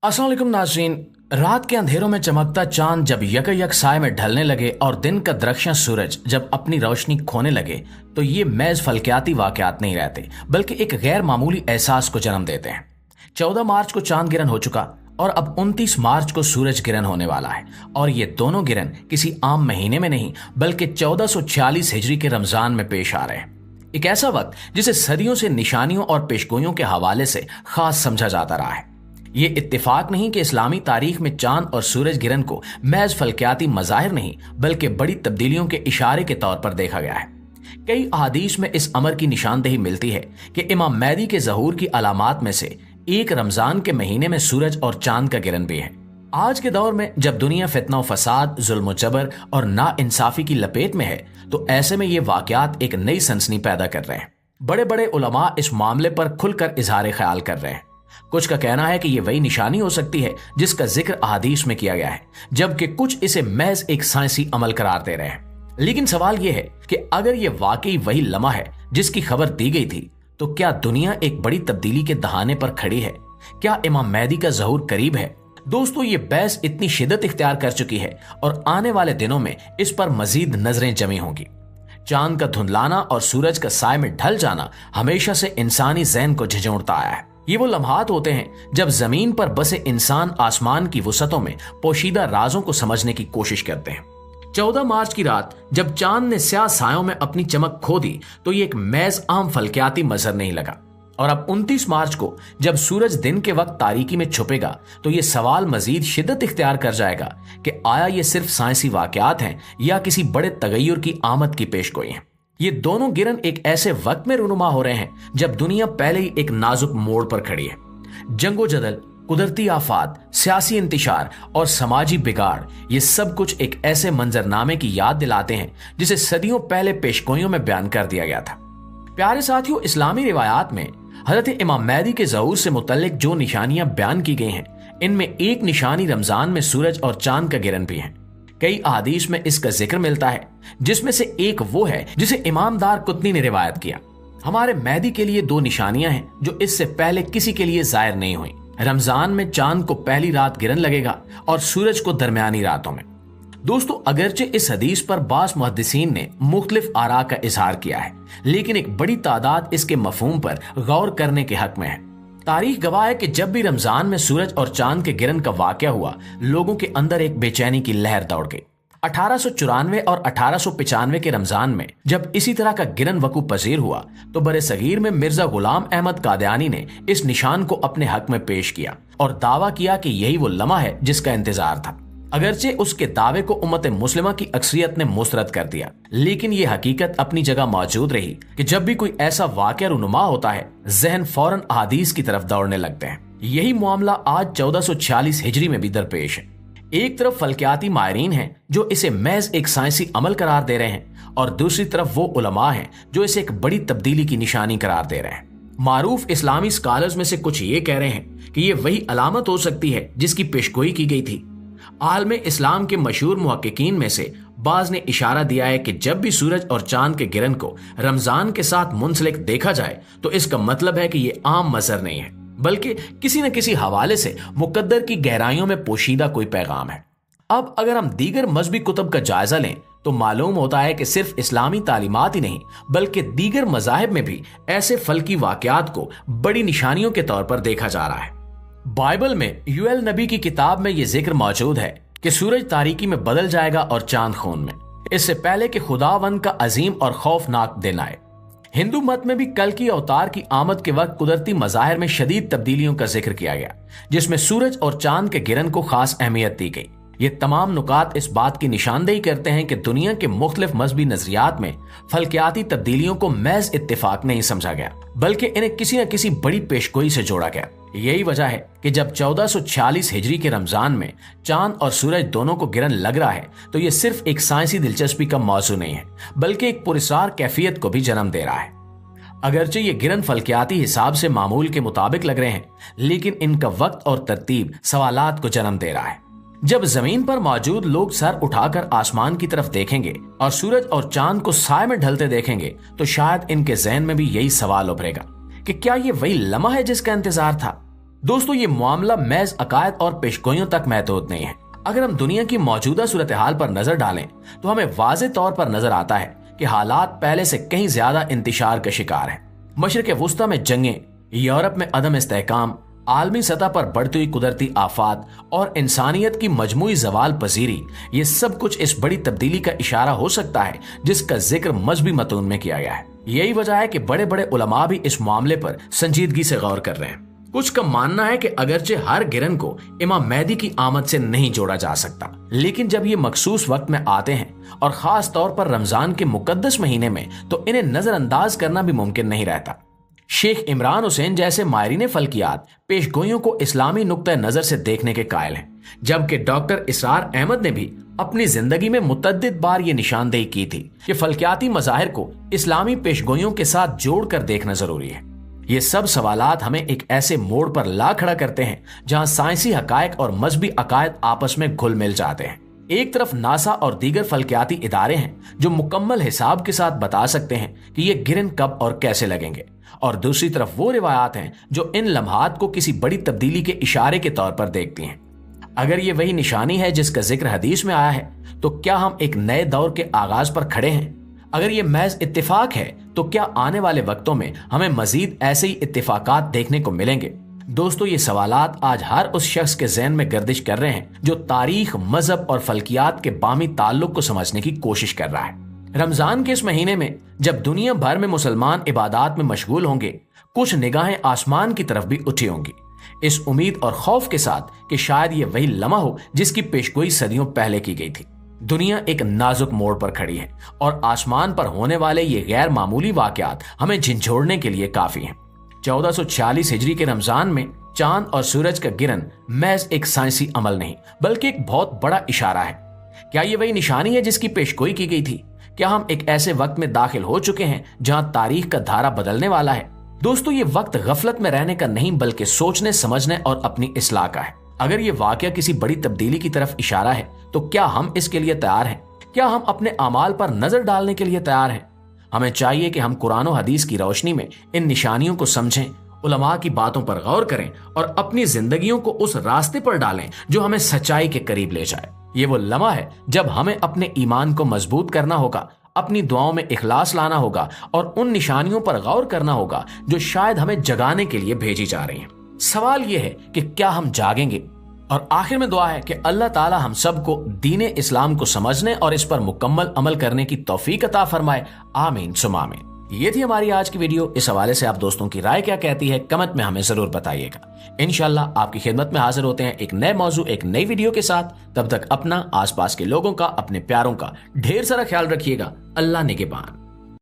अस्सलाम वालेकुम नाज़रीन। रात के अंधेरों में चमकता चांद जब यकयक साए में ढलने लगे और दिन का दरख्शां सूरज जब अपनी रोशनी खोने लगे तो ये महज फल्कियाती वाकयात नहीं रहते बल्कि एक गैर मामूली एहसास को जन्म देते हैं। 14 मार्च को चांद गिरन हो चुका और अब 29 मार्च को सूरज गिरन होने वाला है और ये दोनों गिरन किसी आम महीने में नहीं बल्कि 1446 हिजरी के रमजान में पेश आ रहे हैं। एक ऐसा वक्त जिसे सदियों से निशानियों और पेशगोइयों के हवाले से खास समझा जाता रहा है। ये इत्तेफाक नहीं कि इस्लामी तारीख में चांद और सूरज गिरन को महज फल्कियाती मज़ाहिर नहीं बल्कि बड़ी तब्दीलियों के इशारे के तौर पर देखा गया है। कई अहादीस में इस अमर की निशानदेही मिलती है कि इमाम महदी के ज़हूर की अलामात में से एक रमजान के महीने में सूरज और चांद का गिरन भी है। आज के दौर में जब दुनिया फितना फसाद, जुल्म जबर और नाइंसाफी की लपेट में है तो ऐसे में ये वाकयात एक नई सनसनी पैदा कर रहे हैं। बड़े बड़े उलमा इस मामले पर खुलकर इजहार ख्याल कर रहे हैं। कुछ का कहना है कि ये वही निशानी हो सकती है जिसका जिक्र अहादीस में किया गया है, जबकि कुछ इसे महज एक साइंसी अमल करार दे रहे हैं। लेकिन सवाल यह है कि अगर ये वाकई वही लम्हा है जिसकी खबर दी गई थी तो क्या दुनिया एक बड़ी तब्दीली के दहाने पर खड़ी है? क्या इमाम महदी का ज़हूर करीब है? दोस्तों, ये बहस इतनी शिद्दत इख्तियार कर चुकी है और आने वाले दिनों में इस पर मजीद नजरें जमी होंगी। चांद का धुंधलाना और सूरज का साए में ढल जाना हमेशा से इंसानी ज़हन को झिझोड़ता आया है। ये वो लम्हात होते हैं जब जमीन पर बसे इंसान आसमान की वसअतों में पोशीदा राजों को समझने की कोशिश करते हैं। 14 मार्च की रात जब चांद ने स्याह सायों में अपनी चमक खो दी तो ये एक महज आम फल्कियाती मंजर नहीं लगा। और अब 29 मार्च को जब सूरज दिन के वक्त तारीकी में छुपेगा तो ये सवाल मजीद शिद्दत इख्तियार कर जाएगा कि आया ये सिर्फ साइंसी वाकयात हैं या किसी बड़े तगय्युर की आमद की पेशगोई है। ये दोनों गिरन एक ऐसे वक्त में रुनुमा हो रहे हैं जब दुनिया पहले ही एक नाजुक मोड़ पर खड़ी है। जंगो जदल, कुदरती आफात, सियासी इंतशार और समाजी बिगाड़, ये सब कुछ एक ऐसे मंजरनामे की याद दिलाते हैं जिसे सदियों पहले पेशगोइयों में बयान कर दिया गया था। प्यारे साथियों, इस्लामी रिवायात में हजरत इमाम महदी के ज़हूर से मुतल्लिक जो निशानियां बयान की गई हैं इनमें एक निशानी रमजान में सूरज और चांद का गिरन भी है। कई अहादीस में इसका जिक्र मिलता है जिसमें से एक वो है जिसे इमाम दार कुतनी ने रिवायत किया। हमारे महदी के लिए दो निशानियां हैं जो इससे पहले किसी के लिए जाहिर नहीं हुई। रमजान में चांद को पहली रात गिरन लगेगा और सूरज को दरमियानी रातों में। दोस्तों, अगरचे इस हदीस पर बास मुहद्दिसीन ने मुख्तलिफ आरा का इजहार किया है लेकिन एक बड़ी तादाद इसके मफहूम पर गौर करने के हक में है। तारीख गवाह है कि जब भी रमजान में सूरज और चांद के गिरन का वाकया हुआ लोगों के अंदर एक बेचैनी की लहर दौड़ गई। 1894 और 1895 के रमजान में जब इसी तरह का गिरन वकू पजीर हुआ तो बरे सगीर में मिर्जा गुलाम अहमद कादियानी ने इस निशान को अपने हक में पेश किया और दावा किया कि यही वो लम्हा है जिसका इंतजार था। अगरचे उसके दावे को उम्मत मुस्लिमा की अक्सरियत ने मुस्तरद कर दिया लेकिन ये हकीकत अपनी जगह मौजूद रही कि जब भी कोई ऐसा वाकया रुनुमा होता है जहन फौरन अहादीस की तरफ दौड़ने लगते हैं। यही मामला आज 1446 हिजरी में भी दरपेश है। एक तरफ फल्कियाती माहिरीन हैं जो इसे महज एक साइंसी अमल करार दे रहे हैं और दूसरी तरफ वो उलमा हैं जो इसे एक बड़ी तब्दीली की निशानी करार दे रहे हैं। मारूफ इस्लामी स्कॉलर्स में से कुछ ये कह रहे हैं कि ये वही अलामत हो सकती है जिसकी पेशगोई की गई थी। आलमे इस्लाम के मशहूर मुहक्किकीन में से बाज ने इशारा दिया है कि जब भी सूरज और चांद के गिरन को रमजान के साथ मुंसलिक देखा जाए तो इसका मतलब है कि ये आम मंजर नहीं है बल्कि किसी न किसी हवाले से मुकद्दर की गहराइयों में पोशीदा कोई पैगाम है। अब अगर हम दीगर मजहबी कुतुब का जायजा लें तो मालूम होता है कि सिर्फ इस्लामी तालीमात ही नहीं बल्कि दीगर मजाहिब में भी ऐसे फल्की वाकयात को बड़ी निशानियों के तौर पर देखा जा रहा है। बाइबल में यूएल नबी की किताब में यह जिक्र मौजूद है कि सूरज तारीकी में बदल जाएगा और चांद खून में, इससे पहले कि खुदावंद का अजीम और खौफनाक दिन आए। हिंदू मत में भी कल की अवतार की आमद के वक्त कुदरती मज़ाहिर में शदीद तब्दीलियों का जिक्र किया गया जिसमें सूरज और चांद के गिरन को खास अहमियत दी गई। ये तमाम नुकात इस बात की निशानदेही करते हैं कि दुनिया के मुख्तलिफ मजहबी नजरियात में फल्कियाती तब्दीलियों को महज इत्तेफाक नहीं समझा गया बल्कि इन्हें किसी न किसी बड़ी पेशगोई से जोड़ा गया। यही वजह है कि जब 1446 हिजरी के रमजान में चांद और सूरज दोनों को गिरन लग रहा है तो ये सिर्फ एक साइंसी दिलचस्पी का मौजू नहीं है बल्कि एक पुरस्कार कैफियत को भी जन्म दे रहा है। अगरचे ये गिरन फल्कियाती हिसाब से मामूल के मुताबिक लग रहे हैं लेकिन इनका वक्त और तरतीब सवालात को जन्म दे रहा है। जब जमीन पर मौजूद लोग सर उठाकर आसमान की तरफ देखेंगे और सूरज और चांद को साए में ढलते देखेंगे तो शायद इनके जहन में भी यही सवाल उभरेगा कि क्या ये वही लम्हा है जिसका इंतजार था। दोस्तों ये मामला महज अकायद और पेशगोइयों तक महदूद नहीं है। अगर हम दुनिया की मौजूदा सूरत हाल पर नजर डालें तो हमें वाज़ेह तौर पर नजर आता है कि हालात पहले से कहीं ज्यादा इंतशार का शिकार है। मशरिक़ वुस्ता में जंगें, यूरोप में अदम इस्तेहकाम, आलमी सतह पर बढ़ती हुई कुदरती आफात और इंसानियत की मजमूई जवाल पजीरी, ये सब कुछ इस बड़ी तब्दीली का इशारा हो सकता है जिसका जिक्र मजहबी मतून में किया गया है। यही वजह है कि बड़े बड़े उलमा भी इस मामले पर संजीदगी से गौर कर रहे हैं। कुछ का मानना है कि अगरचे हर गिरन को इमाम मेहदी की आमद से नहीं जोड़ा जा सकता, लेकिन जब ये मखसूस वक्त में आते हैं और खास तौर पर रमजान के मुकद्दस महीने में, तो इन्हें नजरअंदाज करना भी मुमकिन नहीं रहता। शेख इमरान हुसैन जैसे माहिरीन फल्कियात पेशगोइयों को इस्लामी नुक्ता नजर से देखने के कायल हैं, जबकि डॉक्टर इसरार अहमद ने भी अपनी जिंदगी में मुतअद्दिद बार ये निशानदेही की थी कि फल्कियाती मज़ाहिर को इस्लामी पेशगोइयों के साथ जोड़कर देखना जरूरी है। ये सब सवालात हमें एक ऐसे मोड़ पर ला खड़ा करते हैं जहां साइंसी हकायक और मजहबी अकायद आपस में घुल मिल जाते हैं। एक तरफ नासा और दीगर फल्कियाती इदारे हैं जो मुकम्मल हिसाब के साथ बता सकते हैं कि ये गिरन कब और कैसे लगेंगे, और दूसरी तरफ वो रिवायात हैं जो इन लम्हात को किसी बड़ी तब्दीली के इशारे के तौर पर देखती हैं। अगर ये वही निशानी है जिसका जिक्र हदीस में आया है, तो क्या हम एक नए दौर के आगाज पर खड़े हैं? अगर ये महज इत्तेफाक है तो क्या आने वाले वक्तों में हमें मजीद ऐसे ही इत्तेफाकात देखने को मिलेंगे? दोस्तों ये सवालात आज हर उस शख्स के ज़हन में गर्दिश कर रहे हैं जो तारीख, मजहब और फल्कियात के बामी ताल्लुक को समझने की कोशिश कर रहा है। रमजान के इस महीने में जब दुनिया भर में मुसलमान इबादत में मशगूल होंगे, कुछ निगाहें आसमान की तरफ भी उठी होंगी, इस उम्मीद और खौफ के साथ कि शायद ये वही लम्हा हो जिसकी पेशगोई सदियों पहले की गई थी। दुनिया एक नाजुक मोड़ पर खड़ी है और आसमान पर होने वाले ये गैर मामूली वाकयात हमें झंझोड़ने के लिए काफी हैं। 1446 हिजरी के रमजान में चांद और सूरज का गिरन महज एक साइंसी अमल नहीं बल्कि एक बहुत बड़ा इशारा है। क्या ये वही निशानी है जिसकी पेशगोई की गई थी? क्या हम एक ऐसे वक्त में दाखिल हो चुके हैं जहां तारीख का धारा बदलने वाला है? दोस्तों ये वक्त गफलत में रहने का नहीं बल्कि सोचने, समझने और अपनी इस्लाह का है। अगर ये वाकया किसी बड़ी तब्दीली की तरफ इशारा है तो क्या हम इसके लिए तैयार हैं? क्या हम अपने अमाल पर नजर डालने के लिए तैयार हैं? हमें चाहिए कि हम कुरान और हदीस की रोशनी में इन निशानियों को समझें, उलमा की बातों पर गौर करें और अपनी जिंदगियों को उस रास्ते पर डालें जो हमें सच्चाई के करीब ले जाए। ये वो लम्हा है जब हमें अपने ईमान को मजबूत करना होगा, अपनी दुआओं में इखलास लाना होगा और उन निशानियों पर गौर करना होगा जो शायद हमें जगाने के लिए भेजी जा रही हैं। सवाल यह है कि क्या हम जागेंगे? और आखिर में दुआ है कि अल्लाह ताला हम सबको दीन इस्लाम को समझने और इस पर मुकम्मल अमल करने की तौफीक अता फरमाए। आमीन सुम्मा आमीन। ये थी हमारी आज की वीडियो। इस हवाले से आप दोस्तों की राय क्या कहती है कमेंट में हमें जरूर बताइएगा। इंशाल्लाह आपकी खिदमत में हाजिर होते हैं एक नए मौजू, एक नई वीडियो के साथ। तब तक अपना, आसपास के लोगों का, अपने प्यारों का ढेर सारा ख्याल रखिएगा। अल्लाह निगहबान।